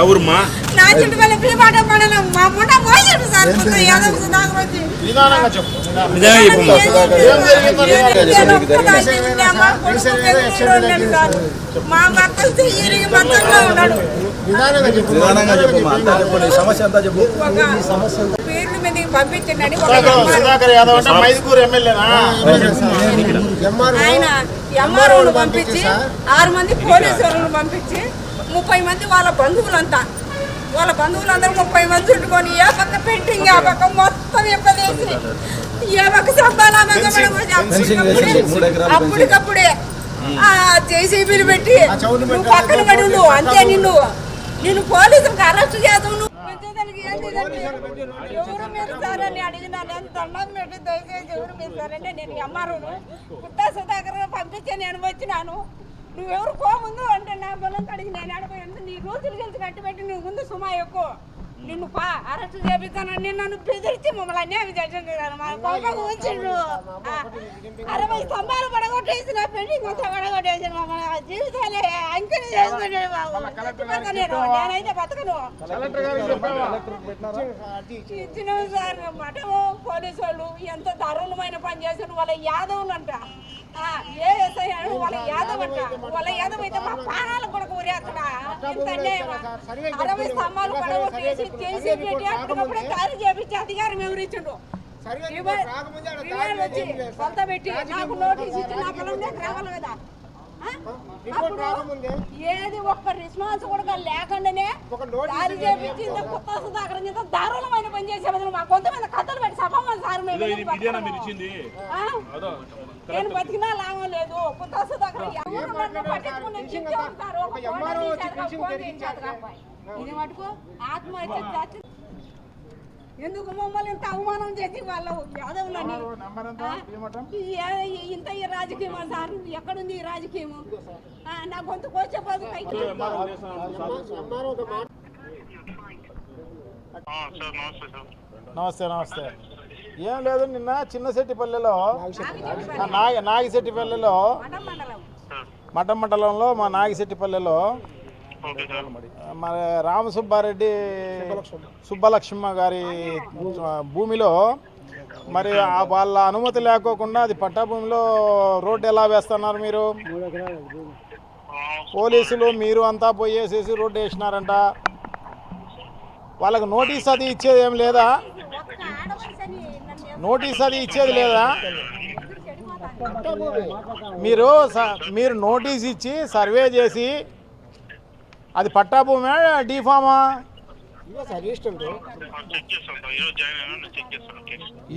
ఎవరమ్మా నా చుట్టుపక్కల పిల్లపాట పడలేము మా ముండ మోసాడు సార్ మొత్తం యాదవ్ సుధాకర్ వచ్చి నిదానంగా చెప్పు మా భర్తలు చెయ్యి మొత్తంగా ఉన్నాడు నిదానంగా చెప్పు సమస్య అంతా చెప్పు పేర్లు మీదకి పంపించండి సుధాకర్ యాదవ్ అంటే మైదుకూరు ఎమ్మెల్యేనా ఆయన ఎంఆర్ఓను పంపించి 6 మంది పోలీసు వాళ్ళను పంపించి 30 మంది వాళ్ళ బంధువులందరూ 30 మంది చుట్టుకొని ఏ పక్క పెయింటింగ్ ఆ పక్క మొత్తం ఎప్పదేసి ఏ పక్క అప్పటికప్పుడే జేసీబీలు పెట్టి నువ్వు పక్కన పడి నువ్వు అంతే నిన్ను పోలీసులకు అరెస్ట్ చేద్దాం నువ్వు ఎవరు మీరు సార్ అని అడిగినా నేను దండం పెట్టి దయచేసి ఎవరు మీరు సార్ అంటే నేను ఎంఆర్ఓను పుట్టా సుధాకర్ పంపించే నేను వచ్చినాను నువ్వెవరు ముందు అంటే నా బలం కడిగి నేను ఆడిపోయాను నీ రోజులు గెలిచి కట్టిపెట్టి నువ్వు ముందు సుమా ఎక్కువ నిన్ను అరెస్ట్ చేపిస్తానని నన్ను బెదిరించి మమ్మల్ని అన్యాయం చేసాను మా కోపం ఉంచిండు 60 స్తంభాలు పడగొట్టేసిన పెండింగ్ మొత్తం పడగొట్టేసిన మమ్మల్ని జీవితాలే అంకెని చేసుకున్నాను నేనైతే బతకను ఇచ్చినాం సార్ మఠము పోలీసు వాళ్ళు ఎంత దారుణమైన పని చేశారు వాళ్ళ యాదవులు అంట ఏ ఎస్ఐ వాళ్ళ యాదవ్ అంట వాళ్ళ యాదవ్ అయితే మా ప్రాణాలు కూడా ఊరేస్తాడా ఎంత అన్యాయమా 60 స్తంభాలు పడగొట్టేసి చేసి పెట్టి అప్పటికప్పుడే ఖాళీ చేపించి అధికారం ఎవరిచ్చిండు వచ్చి కొలత పెట్టి నాకు నోటీస్ ఇచ్చి నా పొలం రావాలి కదా ఏది ఒక్క రెస్పాన్స్ కూడా లేకుండానే దారి చేపించింది కొత్త సుధాకర్ దారుణమైన పని చేసే బదులు మా కొంతమంది కథలు పెట్టి సభ సార్ నేను బతికినా లాభం లేదు కొత్త సుధాకర్ ఇది మటుకు ఆత్మహత్య ఎందుకు మమ్మల్ని ఇంత అవమానం చేసి వాళ్ళ యాదవులని ఇంత ఈ రాజకీయం సార్ ఎక్కడుంది ఈ రాజకీయము నా గొంతు కోసేపోదు పైకి నమస్తే ఏం లేదు నిన్న చిన్నశెట్టిపల్లెలో నాగిశెట్టిపల్లెలో మఠం మండలంలో మా నాగిశెట్టిపల్లెలో మన రామసుబ్బారెడ్డి సుబ్బలక్ష్మ గారి భూమిలో మరి వాళ్ళ అనుమతి లేకోకుండా అది పట్టా భూమిలో రోడ్డు ఎలా వేస్తున్నారు మీరు పోలీసులు మీరు అంతా పోయేసేసి రోడ్డు వేసినారంట వాళ్ళకి నోటీస్ అది ఇచ్చేది ఏం లేదా మీరు నోటీస్ ఇచ్చి సర్వే చేసి అది పట్టా భూమే డీఫామా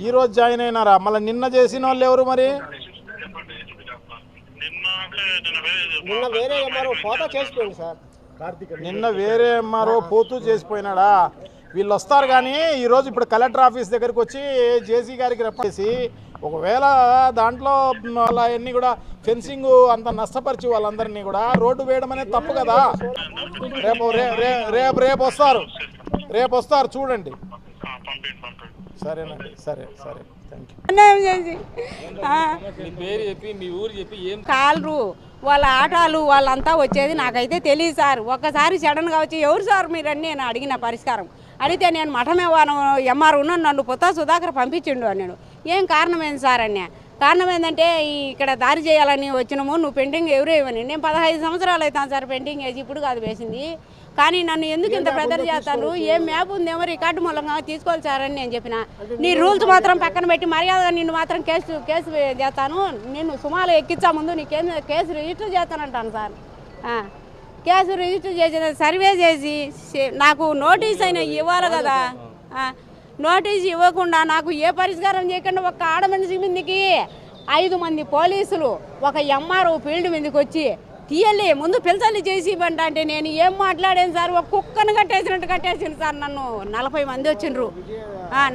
ఈరోజు జాయిన్ అయినారా మళ్ళీ నిన్న చేసిన వాళ్ళు ఎవరు మరి నిన్న వేరే ఎంఆర్ఓ పోతూ చేసిపోయినాడా వీళ్ళు వస్తారు కానీ ఈరోజు ఇప్పుడు కలెక్టర్ ఆఫీస్ దగ్గరికి వచ్చి జేసీ గారికి రెప్పేసి ఒకవేళ దాంట్లో అవన్నీ కూడా ఫెన్సింగ్ అంత నష్టపరిచి వాళ్ళందరినీ కూడా రోడ్డు వేయడం అనేది తప్పు కదా రేపు వస్తారు చూడండి సరేనండి సరే థ్యాంక్ యూ కాలరు వాళ్ళ ఆటోలు వాళ్ళంతా వచ్చేది నాకైతే తెలియదు సార్ ఒక్కసారి సడన్గా వచ్చి ఎవరు సార్ మీరని నేను అడిగిన పరిష్కారం అడిగితే నేను మఠమే ఎంఆర్ ఉన్నాను నన్ను పుత్తా సుధాకర్ పంపించిండు అన్నాడు ఏం కారణం ఏంది సార్ అన్న కారణం ఏంటంటే ఇక్కడ దారి చేయాలని వచ్చినాము నువ్వు పెండింగ్ ఎవరు ఇవ్వని నేను 15 సంవత్సరాలు అవుతాను సార్ పెండింగ్ వేసి ఇప్పుడు కాదు వేసింది కానీ నన్ను ఎందుకు ఇంత ప్రెజర్ చేస్తారు ఏం మ్యాప్ ఉందేమో రికార్డు మూలంగా తీసుకోవాలి సార్ అని నేను చెప్పిన నీ రూల్స్ మాత్రం పక్కన పెట్టి మర్యాదగా నిన్ను మాత్రం కేసు చేస్తాను నేను సుమాలు ఎక్కించా ముందు నీ కేసు రిజిస్టర్ చేస్తానంటాను సార్ కేసు రిజిస్టర్ చేసి సర్వే చేసి నాకు నోటీస్ అయినా ఇవ్వాలి కదా నోటీస్ ఇవ్వకుండా నాకు ఏ పరిష్కారం చేయకుండా ఒక ఆడమనిషి మీదకి 5 మంది పోలీసులు ఒక ఎంఆర్ఓ ఫీల్డ్ మీదకి వచ్చి తీయలే ముందు పిల్చల్లి చేసి ఇవ్వండి అంటే నేను ఏం మాట్లాడాను సార్ ఒక కుక్కను కట్టేసినట్టు కట్టేసింది సార్ నన్ను 40 మంది వచ్చిండ్రు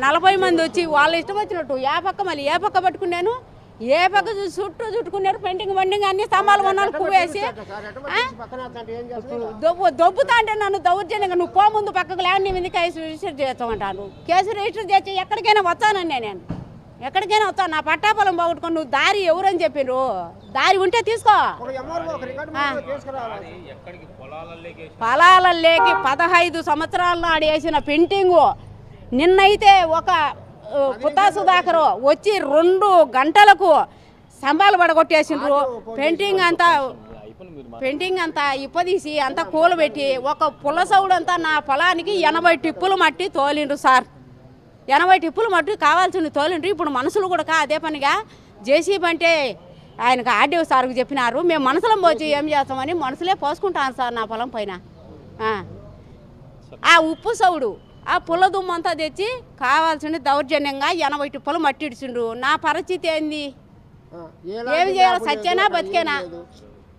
40 మంది వచ్చి వాళ్ళు ఇష్టం వచ్చినట్టు మళ్ళీ ఏ పక్క పట్టుకున్నాను ఏ పక్క చుట్టుకున్నారు పెయింటింగ్ బండింగ్ అన్ని స్తంభాలు కొన్నాళ్ళు పువ్వేసి దొబ్బుతా అంటే నన్ను దౌర్జన్యంగా నువ్వు ముందు పక్కకు లేని మీద కేసు రిజిస్టర్ చేస్తామంటాను కేసు రిజిస్టర్ చేసి ఎక్కడికైనా వస్తానండి నేను ఎక్కడికైనా వస్తావు నా పట్టా పొలం పోగొట్టుకొని నువ్వు దారి ఎవరని చెప్పిండ్రు దారి ఉంటే తీసుకో పొలాలలోకి 15 సంవత్సరాల నాడు వేసిన పెయింటింగు నిన్నైతే ఒక పుత్తా సుధాకర్ వచ్చి 2 గంటలకు స్తంభాలు పడగొట్టేసిండ్రు పెయింటింగ్ అంతా ఇప్పదీసి అంతా కూలబెట్టి ఒక పుల్లసౌడు అంతా నా పొలానికి 80 టిప్పులు మట్టి తోలిండ్రు సార్ 80 టిప్పులు మట్టి కావాల్సింది తోలిండ్రు ఇప్పుడు మనుషులు కూడా అదే పనిగా జేసీబీ అంటే ఆయనకు ఆర్డీఓ సార్కు చెప్పినారు మేము మనుషులం పోచి ఏం చేస్తామని మనుషులే పోసుకుంటాను సార్ నా పొలం పైన ఆ ఉప్పు సౌడు ఆ పుల్ల దుమ్మంతా తెచ్చి కావాల్సింది దౌర్జన్యంగా 80 టిప్పులు మట్టి ఇడిచిండ్రు నా పరిస్థితి ఏంది ఏమి చేయాలి సత్యేనా బతికేనా